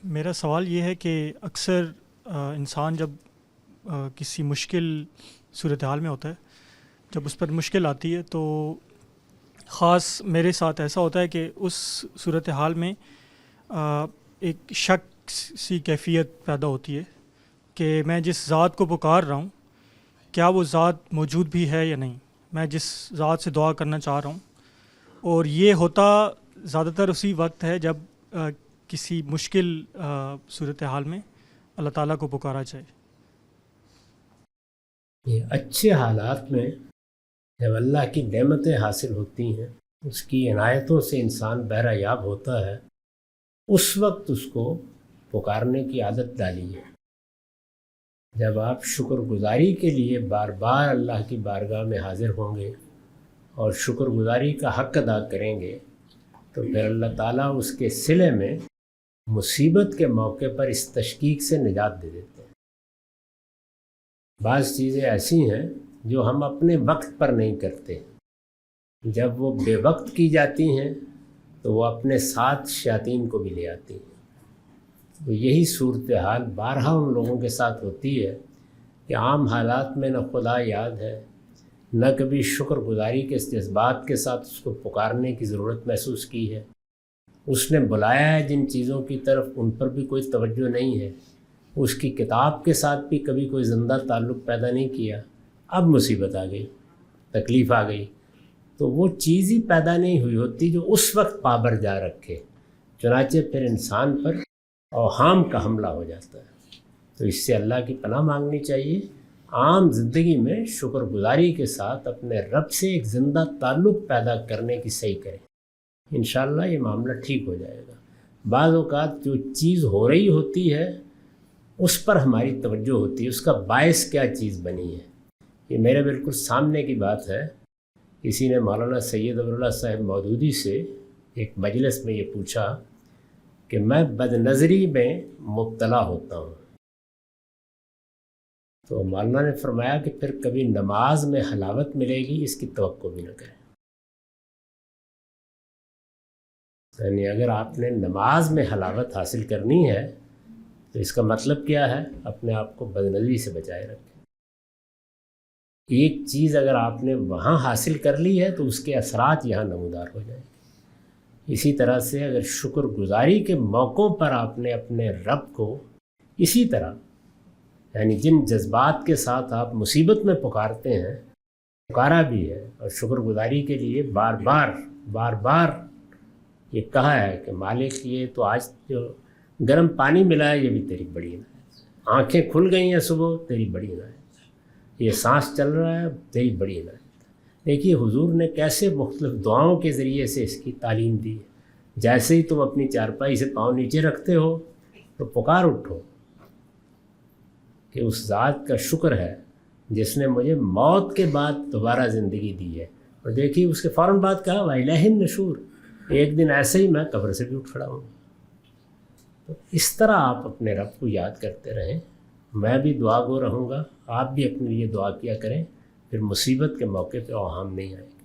میرا سوال یہ ہے کہ اکثر انسان جب کسی مشکل صورتحال میں ہوتا ہے، جب اس پر مشکل آتی ہے تو خاص میرے ساتھ ایسا ہوتا ہے کہ اس صورتحال میں ایک شک سی کیفیت پیدا ہوتی ہے کہ میں جس ذات کو پکار رہا ہوں کیا وہ ذات موجود بھی ہے یا نہیں، میں جس ذات سے دعا کرنا چاہ رہا ہوں. اور یہ ہوتا زیادہ تر اسی وقت ہے جب کسی مشکل صورتحال میں اللہ تعالیٰ کو پکارا جائے. یہ اچھے حالات میں جب اللہ کی نعمتیں حاصل ہوتی ہیں، اس کی عنایتوں سے انسان بہرہ یاب ہوتا ہے، اس وقت اس کو پکارنے کی عادت ڈالی ہے. جب آپ شکر گزاری کے لیے بار بار اللہ کی بارگاہ میں حاضر ہوں گے اور شکر گزاری کا حق ادا کریں گے تو پھر اللہ تعالیٰ اس کے صلے میں مصیبت کے موقع پر اس تشکیک سے نجات دے دیتے ہیں. بعض چیزیں ایسی ہیں جو ہم اپنے وقت پر نہیں کرتے، جب وہ بے وقت کی جاتی ہیں تو وہ اپنے ساتھ شیاطین کو بھی لے آتی ہیں. تو یہی صورتحال بارہا ان لوگوں کے ساتھ ہوتی ہے کہ عام حالات میں نہ خدا یاد ہے، نہ کبھی شکر گزاری کے جذبات کے ساتھ اس کو پکارنے کی ضرورت محسوس کی ہے. اس نے بلایا ہے جن چیزوں کی طرف ان پر بھی کوئی توجہ نہیں ہے. اس کی کتاب کے ساتھ بھی کبھی کوئی زندہ تعلق پیدا نہیں کیا. اب مصیبت آ گئی، تکلیف آ گئی تو وہ چیز ہی پیدا نہیں ہوئی ہوتی جو اس وقت پابر جا رکھے. چنانچہ پھر انسان پر اوہام کا حملہ ہو جاتا ہے. تو اس سے اللہ کی پناہ مانگنی چاہیے. عام زندگی میں شکر گزاری کے ساتھ اپنے رب سے ایک زندہ تعلق پیدا کرنے کی صحیح کریں، انشاءاللہ یہ معاملہ ٹھیک ہو جائے گا. بعض اوقات جو چیز ہو رہی ہوتی ہے اس پر ہماری توجہ ہوتی ہے، اس کا باعث کیا چیز بنی ہے. یہ میرے بالکل سامنے کی بات ہے. کسی نے مولانا سید ابواللہ صاحب مودودی سے ایک مجلس میں یہ پوچھا کہ میں بد نظری میں مبتلا ہوتا ہوں. تو مولانا نے فرمایا کہ پھر کبھی نماز میں حلاوت ملے گی اس کی توقع بھی نہ کریں. یعنی اگر آپ نے نماز میں حلاوت حاصل کرنی ہے تو اس کا مطلب کیا ہے؟ اپنے آپ کو بد نظری سے بچائے رکھیں. ایک چیز اگر آپ نے وہاں حاصل کر لی ہے تو اس کے اثرات یہاں نمودار ہو جائیں گے. اسی طرح سے اگر شکر گزاری کے موقعوں پر آپ نے اپنے رب کو اسی طرح، یعنی جن جذبات کے ساتھ آپ مصیبت میں پکارتے ہیں، پکارا بھی ہے اور شکر گزاری کے لیے بار بار یہ کہا ہے کہ مالک یہ تو آج جو گرم پانی ملا ہے یہ بھی تیری بڑی عنایت، آنکھیں کھل گئی ہیں صبح تیری بڑی عنایت، یہ سانس چل رہا ہے تیری بڑی عنایت. دیکھیے حضور نے کیسے مختلف دعاؤں کے ذریعے سے اس کی تعلیم دی ہے. جیسے ہی تم اپنی چارپائی سے پاؤں نیچے رکھتے ہو تو پکار اٹھو کہ اس ذات کا شکر ہے جس نے مجھے موت کے بعد دوبارہ زندگی دی ہے. اور دیکھیے اس کے فوراً بعد کہا وَإِلَيْهِ النُّشُورُ، ایک دن ایسے ہی میں قبر سے بھی اٹھ کھڑا ہوں. تو اس طرح آپ اپنے رب کو یاد کرتے رہیں. میں بھی دعا گو رہوں گا، آپ بھی اپنے لیے دعا کیا کریں، پھر مصیبت کے موقع پہ اوہام نہیں آئے گا.